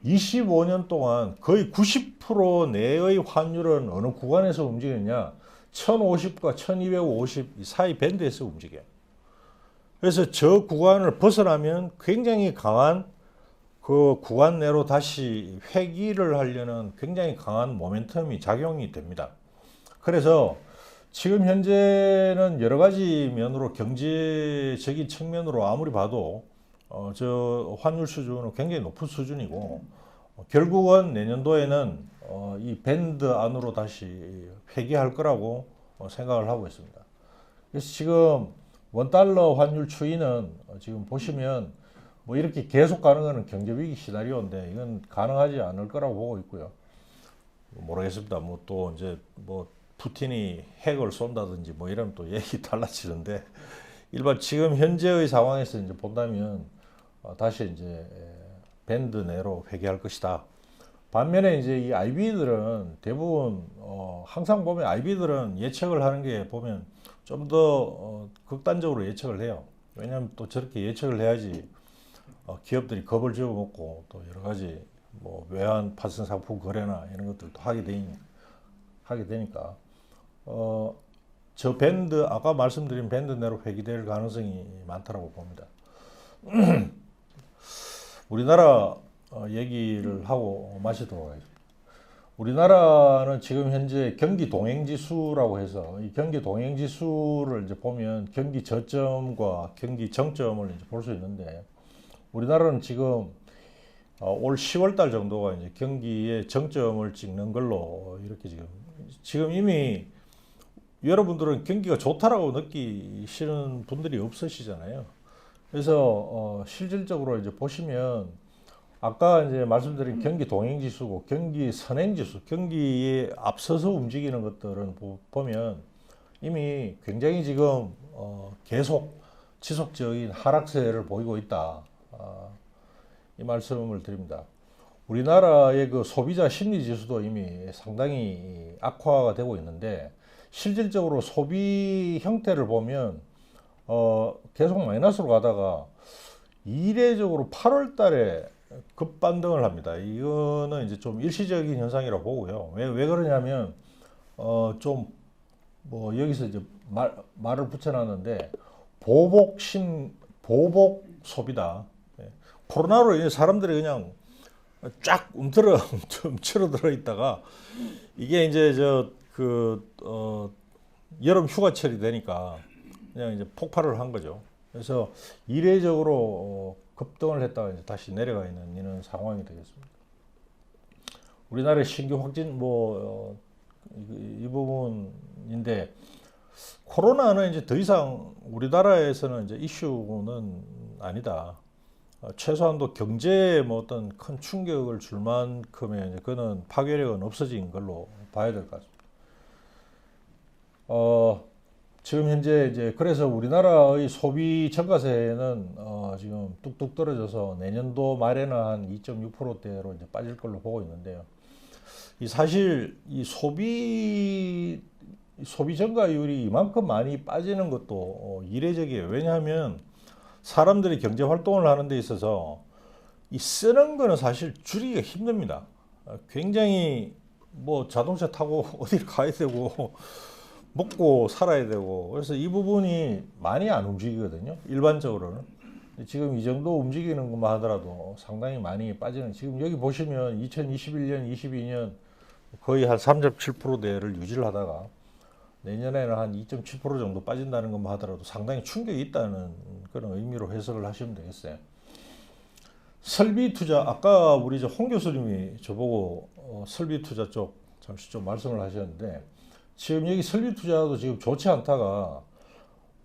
25년 동안 거의 90% 내의 환율은 어느 구간에서 움직였냐? 1050과 1250 사이 밴드에서 움직여요. 그래서 저 구간을 벗어나면 굉장히 강한 그 구간 내로 다시 회귀를 하려는 굉장히 강한 모멘텀이 작용이 됩니다. 그래서 지금 현재는 여러 가지 면으로 경제적인 측면으로 아무리 봐도 저 환율 수준은 굉장히 높은 수준이고 결국은 내년도에는 이 밴드 안으로 다시 회귀할 거라고 생각을 하고 있습니다. 그래서 지금 원달러 환율 추이는 지금 보시면 뭐 이렇게 계속 가는 거는 경제위기 시나리오인데 이건 가능하지 않을 거라고 보고 있고요. 모르겠습니다. 뭐 또 이제 뭐 푸틴이 핵을 쏜다든지 뭐 이러면 또 얘기 달라지는데 일반 지금 현재의 상황에서 이제 본다면 다시 이제 밴드 내로 회귀할 것이다. 반면에 이제 이 IB들은 대부분 항상 보면 IB들은 예측을 하는 게 보면 좀 더 극단적으로 예측을 해요. 왜냐하면 또 저렇게 예측을 해야지 기업들이 겁을 집어먹고 또 여러 가지 뭐 외환 파생 상품 거래나 이런 것들도 하게 되니까 저 밴드 아까 말씀드린 밴드 내로 회귀될 가능성이 많다고 봅니다. 우리나라 얘기를 하고 마치도록 하겠습니다. 우리나라는 지금 현재 경기 동행지수라고 해서 이 경기 동행지수를 이제 보면 경기 저점과 경기 정점을 이제 볼 수 있는데 우리나라는 지금 올 10월 달 정도가 이제 경기의 정점을 찍는 걸로 이렇게 지금 이미 여러분들은 경기가 좋다라고 느끼시는 분들이 없으시잖아요. 그래서 실질적으로 이제 보시면 아까 이제 말씀드린 경기 동행지수고 경기 선행지수, 경기에 앞서서 움직이는 것들은 보면 이미 굉장히 지금 계속 지속적인 하락세를 보이고 있다. 이 말씀을 드립니다. 우리나라의 그 소비자 심리지수도 이미 상당히 악화가 되고 있는데 실질적으로 소비 형태를 보면 계속 마이너스로 가다가 이례적으로 8월 달에 급반등을 합니다. 이거는 이제 좀 일시적인 현상이라고 보고요. 왜 그러냐면 좀 뭐 여기서 이제 말을 붙여놨는데 보복 소비다. 코로나로 인해 사람들이 그냥 쫙 움츠러들어 있다가 이게 이제 여름 휴가철이 되니까 그냥 이제 폭발을 한 거죠. 그래서 이례적으로 급등을 했다가 이제 다시 내려가 있는 이런 상황이 되겠습니다. 우리나라의 신규 확진 이 부분인데 코로나는 이제 더 이상 우리나라에서는 이제 이슈는 아니다. 최소한도 경제에 뭐 어떤 큰 충격을 줄 만큼의 이제 그는 파괴력은 없어진 걸로 봐야 될 것 같습니다. 지금 현재 이제 그래서 우리나라의 소비 증가세는 지금 뚝뚝 떨어져서 내년도 말에는 한 2.6%대로 이제 빠질 걸로 보고 있는데요. 사실 이 소비 증가율이 이만큼 많이 빠지는 것도 이례적이에요. 왜냐하면 사람들이 경제 활동을 하는 데 있어서 이 쓰는 거는 사실 줄이기가 힘듭니다. 굉장히 뭐 자동차 타고 어디를 가야 되고 먹고 살아야 되고 그래서 이 부분이 많이 안 움직이거든요. 일반적으로는. 지금 이 정도 움직이는 것만 하더라도 상당히 많이 빠지는 지금 여기 보시면 2021년, 22년 거의 한 3.7%대를 유지를 하다가 내년에는 한 2.7% 정도 빠진다는 것만 하더라도 상당히 충격이 있다는 그런 의미로 해석을 하시면 되겠어요. 설비 투자 아까 우리 홍 교수님이 저보고 설비 투자 쪽 잠시 좀 말씀을 하셨는데 지금 여기 설비 투자도 지금 좋지 않다가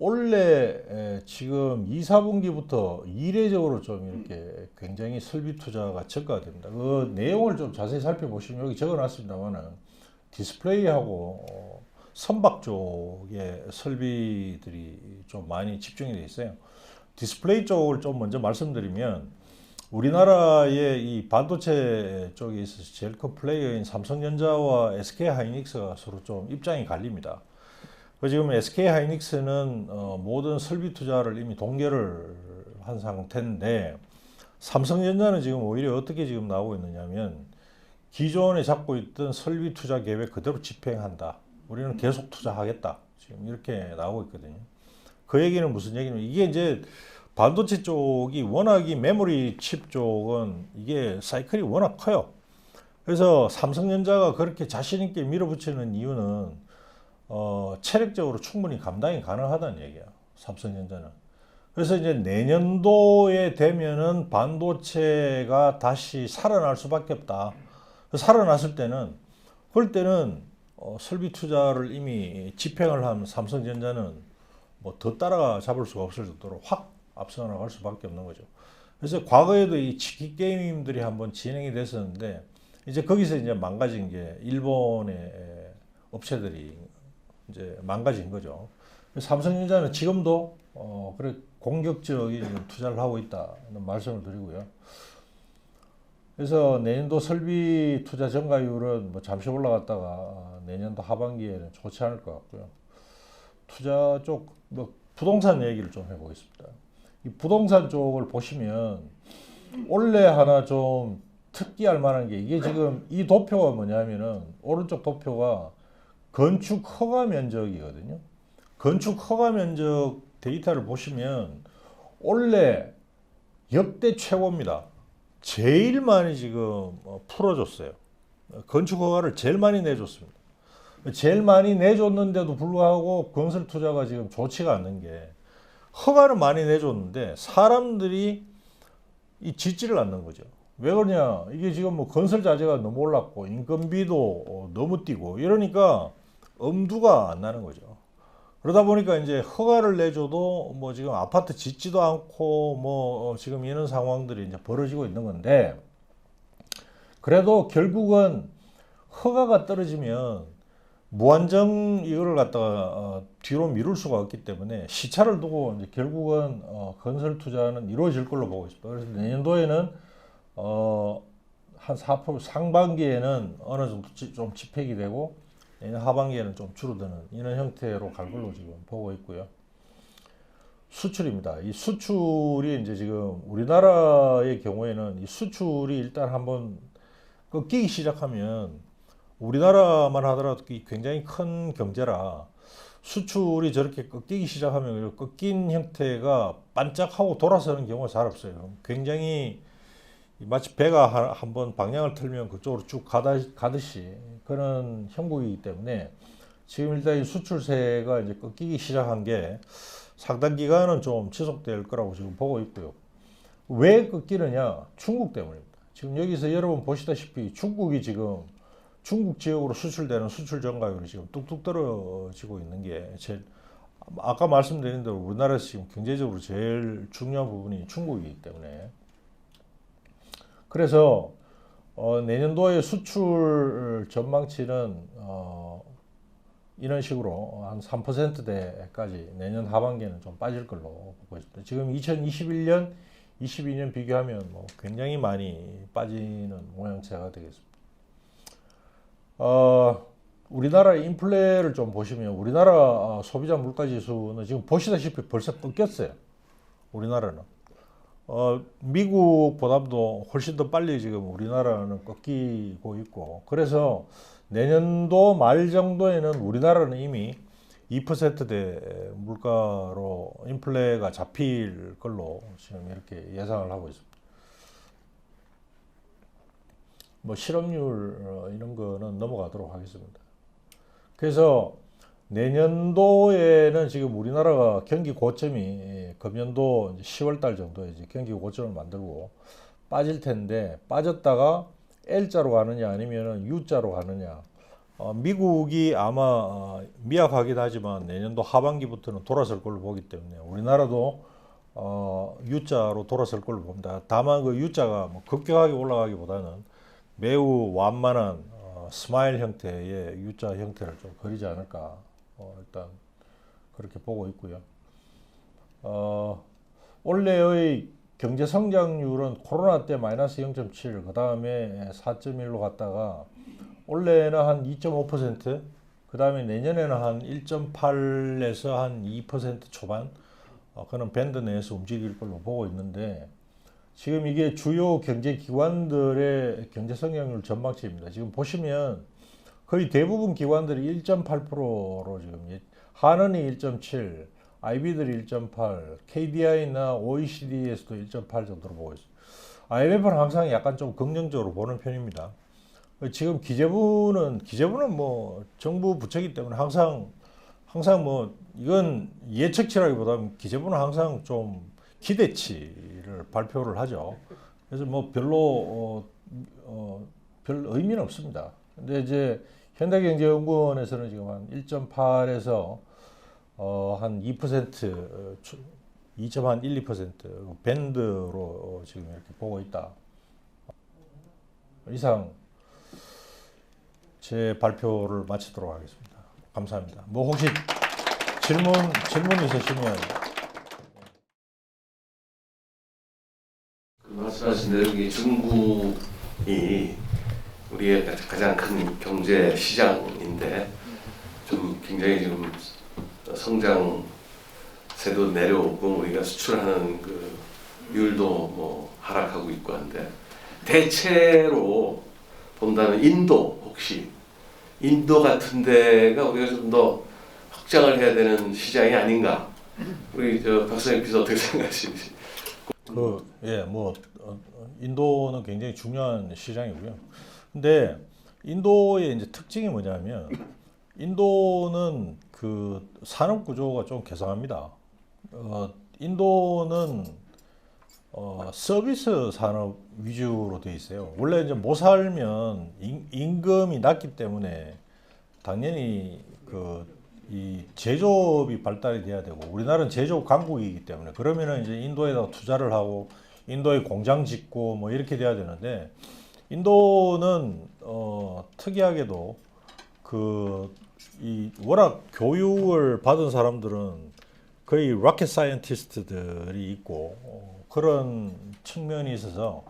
원래 지금 2, 4분기부터 이례적으로 좀 이렇게 굉장히 설비 투자가 증가가 됩니다. 그 내용을 좀 자세히 살펴보시면 여기 적어놨습니다만은 디스플레이하고 선박 쪽에 설비들이 좀 많이 집중이 되어 있어요. 디스플레이 쪽을 좀 먼저 말씀드리면 우리나라의 이 반도체 쪽에 있어서 제일 큰 플레이어인 삼성전자와 SK하이닉스가 서로 좀 입장이 갈립니다. 지금 SK하이닉스는 모든 설비 투자를 이미 동결을 한 상태인데 삼성전자는 지금 오히려 어떻게 지금 나오고 있느냐면 기존에 잡고 있던 설비 투자 계획 그대로 집행한다. 우리는 계속 투자하겠다. 지금 이렇게 나오고 있거든요. 그 얘기는 무슨 얘기냐면 이게 이제 반도체 쪽이 워낙 이 메모리 칩 쪽은 이게 사이클이 워낙 커요. 그래서 삼성전자가 그렇게 자신 있게 밀어붙이는 이유는 체력적으로 충분히 감당이 가능하다는 얘기야. 삼성전자는. 그래서 이제 내년도에 되면은 반도체가 다시 살아날 수밖에 없다. 살아났을 때는, 그럴 때는 설비 투자를 이미 집행을 한 삼성전자는 뭐 더 따라잡을 수가 없을 정도로 확 앞서 나갈 수밖에 없는 거죠. 그래서 과거에도 이 치킨 게임들이 한번 진행이 됐었는데, 이제 거기서 이제 망가진 게 일본의 업체들이 이제 망가진 거죠. 삼성전자는 지금도 그래 공격적인 투자를 하고 있다는 말씀을 드리고요. 그래서 내년도 설비 투자 증가율은 뭐 잠시 올라갔다가 내년도 하반기에는 좋지 않을 것 같고요. 투자 쪽, 뭐 부동산 얘기를 좀 해보겠습니다. 이 부동산 쪽을 보시면 올해 하나 좀 특기할 만한 게, 이게 지금 이 도표가 뭐냐면은 오른쪽 도표가 건축 허가 면적이거든요. 건축 허가 면적 데이터를 보시면 올해 역대 최고입니다. 제일 많이 지금 풀어줬어요. 건축 허가를 제일 많이 내줬습니다. 제일 많이 내줬는데도 불구하고 건설 투자가 지금 좋지가 않는 게, 허가는 많이 내줬는데 사람들이 이 짓지를 않는 거죠. 왜 그러냐? 이게 지금 뭐 건설 자재가 너무 올랐고 인건비도 너무 뛰고 이러니까 엄두가 안 나는 거죠. 그러다 보니까 이제 허가를 내줘도 뭐 지금 아파트 짓지도 않고 뭐 지금 이런 상황들이 이제 벌어지고 있는 건데, 그래도 결국은 허가가 떨어지면 무한정 이거를 갖다가 뒤로 미룰 수가 없기 때문에 시차를 두고 이제 결국은 건설 투자는 이루어질 걸로 보고 있습니다. 그래서 내년도에는 한 4% 상반기에는 어느 정도 좀 집행이 되고 내년 하반기에는 좀 줄어드는 이런 형태로 갈 걸로 지금 보고 있고요. 수출입니다. 이 수출이 이제 지금 우리나라의 경우에는 이 수출이 일단 한번 꺾이기 시작하면, 우리나라만 하더라도 굉장히 큰 경제라 수출이 저렇게 꺾이기 시작하면 꺾인 형태가 반짝하고 돌아서는 경우가 잘 없어요. 굉장히 마치 배가 한번 방향을 틀면 그쪽으로 쭉 가듯이 그런 형국이기 때문에 지금 일단 이 수출세가 이제 꺾이기 시작한 게 상당 기간은 좀 지속될 거라고 지금 보고 있고요. 왜 꺾이느냐? 중국 때문입니다. 지금 여기서 여러분 보시다시피 중국이 지금 중국 지역으로 수출되는 수출 증가율이 지금 뚝뚝 떨어지고 있는 게, 아까 말씀드린 대로 우리나라에서 지금 경제적으로 제일 중요한 부분이 중국이기 때문에, 그래서 내년도의 수출 전망치는 이런 식으로 한 3%대까지 내년 하반기에는 좀 빠질 걸로 보고 있습니다. 지금 2021년, 22년 비교하면 뭐 굉장히 많이 빠지는 모양새가 되겠습니다. 우리나라 인플레를 좀 보시면 우리나라 소비자 물가지수는 지금 보시다시피 벌써 꺾였어요. 우리나라는. 미국보다도 훨씬 더 빨리 지금 우리나라는 꺾이고 있고, 그래서 내년도 말 정도에는 우리나라는 이미 2%대 물가로 인플레가 잡힐 걸로 지금 이렇게 예상을 하고 있습니다. 뭐 실업률 이런 거는 넘어가도록 하겠습니다. 그래서 내년도에는 지금 우리나라가 경기 고점이 금년도 10월 달 정도에 이제 경기 고점을 만들고 빠질 텐데, 빠졌다가 L자로 가느냐 아니면은 U자로 가느냐. 미국이 아마 미약하긴 하지만 내년도 하반기부터는 돌아설 걸로 보기 때문에 우리나라도 U자로 돌아설 걸로 봅니다. 다만 그 U자가 뭐 급격하게 올라가기보다는 매우 완만한 스마일 형태의 U자 형태를 좀 그리지 않을까, 일단 그렇게 보고 있고요. 올해의 경제 성장률은 코로나 때 마이너스 0.7, 그 다음에 4.1로 갔다가 올해는 한 2.5%, 그 다음에 내년에는 한 1.8에서 한 2% 초반, 그런 밴드 내에서 움직일 걸로 보고 있는데, 지금 이게 주요 경제 기관들의 경제 성장률 전망치입니다. 지금 보시면 거의 대부분 기관들이 1.8%로 지금, 한은이 1.7, IB들이 1.8, KDI나 OECD에서도 1.8 정도로 보고 있습니다. IMF는 항상 약간 좀 긍정적으로 보는 편입니다. 지금 기재부는 뭐 정부 부처이기 때문에 항상 항상 뭐 이건 예측치라기보다는 기재부는 항상 좀 기대치를 발표를 하죠. 그래서 뭐 별로 별 의미는 없습니다. 근데 이제 현대경제연구원에서는 지금 한 1.8에서 한 2%, 2.1, 2% 밴드로 지금 이렇게 보고 있다. 이상 제 발표를 마치도록 하겠습니다. 감사합니다. 뭐 혹시 질문 있으시면. 그 말씀하신 내용이 중국이 우리의 가장 큰 경제 시장인데 좀 굉장히 지금 성장세도 내려오고 우리가 수출하는 그 비율도 뭐 하락하고 있고 한데 대체로 본다면 혹시 인도 같은 데가 우리가 좀 더 확장을 해야 되는 시장이 아닌가? 우리 저 박사님께서 어떻게 생각하시는지? 인도는 굉장히 중요한 시장이고요. 근데 인도의 이제 특징이 뭐냐면 인도는 그 산업 구조가 좀 개성합니다. 인도는 서비스 산업 위주로 돼 있어요. 원래 이제 못 살면 임금이 낮기 때문에 당연히 이 제조업이 발달이 돼야 되고 우리나라는 제조업 강국이기 때문에 그러면은 이제 인도에다 투자를 하고 인도에 공장 짓고 뭐 이렇게 돼야 되는데 인도는 특이하게도 이 워낙 교육을 받은 사람들은 거의 로켓 사이언티스트들이 있고 그런 측면이 있어서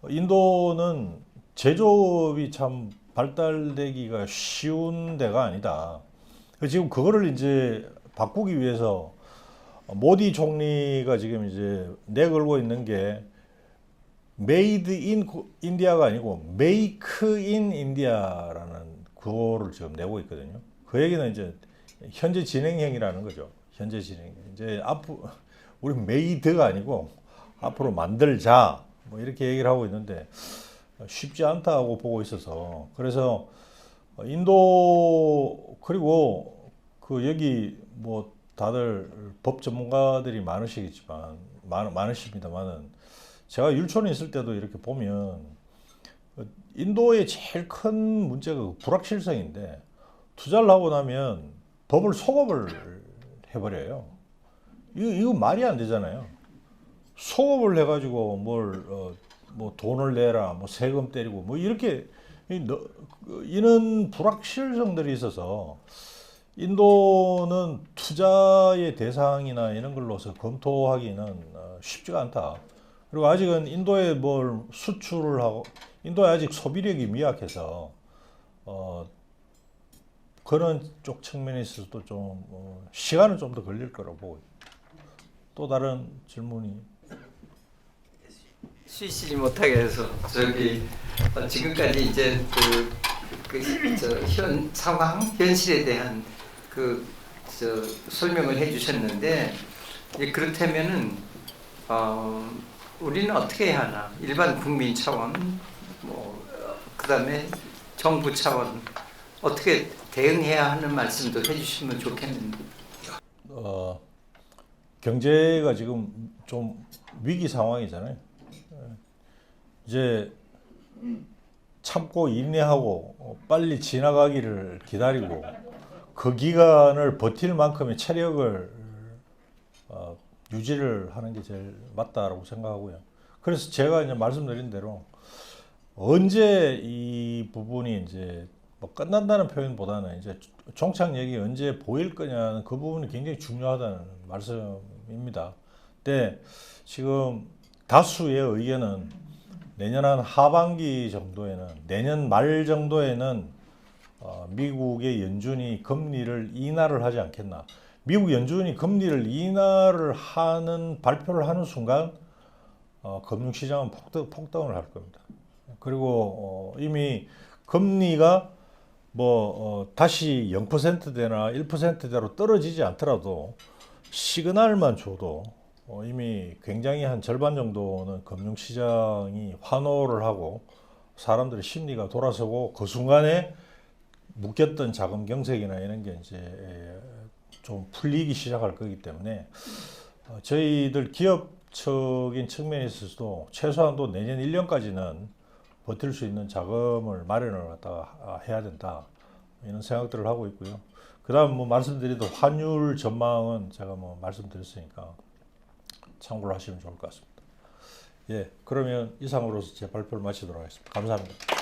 인도는 제조업이 참 발달되기가 쉬운 데가 아니다. 지금 그거를 이제 바꾸기 위해서 모디 총리가 지금 이제 내걸고 있는 게 메이드 인 인디아가 아니고 메이크 인 인디아라는 그거를 지금 내고 있거든요. 그 얘기는 이제 현재 진행형이라는 거죠. 현재 진행. 이제 앞으로 우리 메이드가 아니고 앞으로 만들자 뭐 이렇게 얘기를 하고 있는데 쉽지 않다고 보고 있어서 그래서 인도 그리고 여기 뭐 다들 법 전문가들이 많으십니다만은 제가 율촌에 있을 때도 이렇게 보면 인도의 제일 큰 문제가 불확실성인데 투자를 하고 나면 법을 속업을 해버려요. 이거 말이 안 되잖아요. 속업을 해가지고 뭐 돈을 내라, 뭐 세금 때리고 뭐 이렇게 이런 불확실성들이 있어서 인도는 투자의 대상이나 이런 걸로서 검토하기는 쉽지가 않다. 그리고 아직은 인도에 뭘 수출을 하고 인도에 아직 소비력이 미약해서 그런 쪽 측면에 있어서도 좀 시간은 좀 더 걸릴 거라고 보고 또 다른 질문이 쉬지 못하게 해서 지금까지 이제 현 상황 현실에 대한 설명을 해주셨는데 그렇다면은 우리는 어떻게 해야 하나? 일반 국민 차원, 그다음에 정부 차원 어떻게 대응해야 하는 말씀도 해주시면 좋겠는데. 경제가 지금 좀 위기 상황이잖아요. 이제 참고 인내하고 빨리 지나가기를 기다리고 그 기간을 버틸 만큼의 체력을 유지를 하는 게 제일 맞다라고 생각하고요. 그래서 제가 이제 말씀드린 대로 언제 이 부분이 이제 뭐 끝난다는 표현보다는 이제 종착역이 언제 보일 거냐는 그 부분이 굉장히 중요하다는 말씀입니다. 근데 지금 다수의 의견은 내년 한 하반기 정도에는 내년 말 정도에는 미국의 연준이 금리를 인하를 하지 않겠나. 미국 연준이 금리를 인하를 하는 발표를 하는 순간 금융시장은 폭등을 할 겁니다. 그리고 이미 금리가 다시 0%대나 1%대로 떨어지지 않더라도 시그널만 줘도 이미 굉장히 한 절반 정도는 금융시장이 환호를 하고 사람들의 심리가 돌아서고 그 순간에 묶였던 자금 경색이나 이런 게 이제 좀 풀리기 시작할 거기 때문에 저희들 기업적인 측면에 있어서도 최소한도 내년 1년까지는 버틸 수 있는 자금을 마련을 갖다가 해야 된다, 이런 생각들을 하고 있고요. 그다음 뭐 말씀드리던 환율 전망은 제가 뭐 말씀드렸으니까 참고를 하시면 좋을 것 같습니다. 예, 그러면 이상으로서 제 발표를 마치도록 하겠습니다. 감사합니다.